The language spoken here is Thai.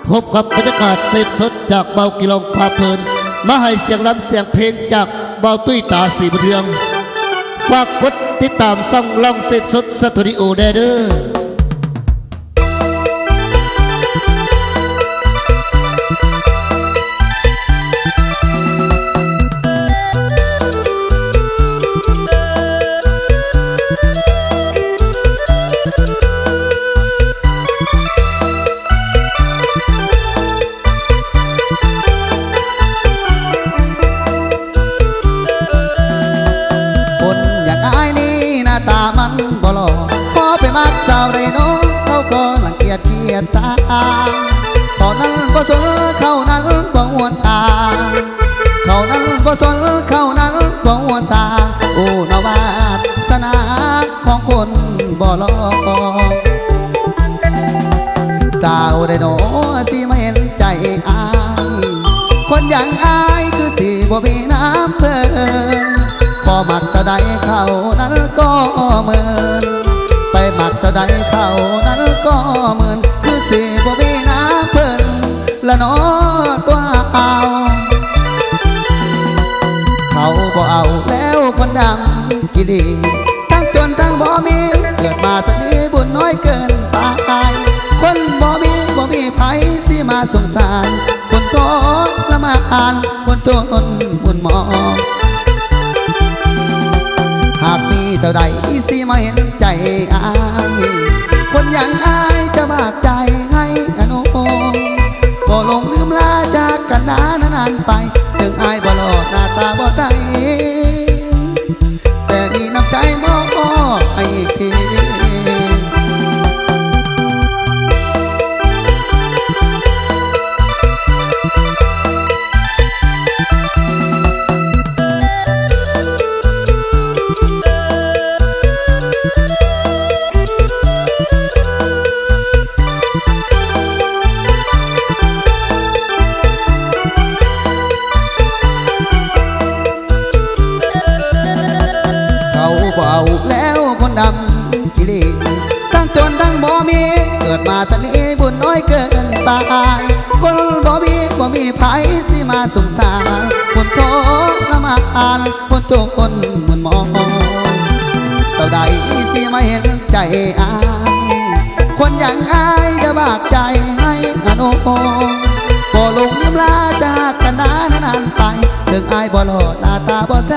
พบกับบรรยากาศเสพสดจากเบากิโลงพาเพลินมาให้เสียงรำเสียงเพลงจากเบาตุ้ยตาสีบุญเรืองฝากกดติดตามซ่องลองเสพสดสตูดิโอเด้อมักสาวไรโน้เขาก็ลังเกียจสาตอนนั้นบ่สนเขานั้นบ่หัวตาเขานั้นบ่สนเขานั้นบ่หัวตาโอ้นวาสนาของคนบ่ลองสาวไรโน้สิไม่เห็นใจอายคนอย่างอายคือสิบ่มีน้ำเพิ่นพอมักสะใดเขานั้นก็เหมือนไปหมักสะใดเขานั้นก็เหมือนคือสิบ่มีน้ำเพิ่นละน้อตัวเอาเขาบ่เอาแล้วคนดำกิเลสทั้งจนทั้งบ่มีเกิดมาตอนนี้บุญน้อยเกินไปคนบ่มีไผสิมาสงสารคนทรมานคนจนบุญหมอหากมีเท่าใดสิมาเห็นใจอายคนอย่างอายจะบาปใจให้อนุบ่ลงลืมลาจากกันนานไปถึงอายบ่หลอดหน้าตาบ่ใจแต่มีน้ำใจมอบให้ทีแล้วคนดำกิเลสทั้งจนทั้งบ่มีเกิดมาตอนนี้บุญน้อยเกินไปคนบ่มีไผสิมาสงสารคนทรมานคนจนคนเหมือนมองเศร้าใดสิมาเห็นใจอายคนอย่างอายจะบาปใจให้อนุบ่ลงลืมลาจากกันนานไปถึงอายบ่หลอดหน้าตาบ่ใส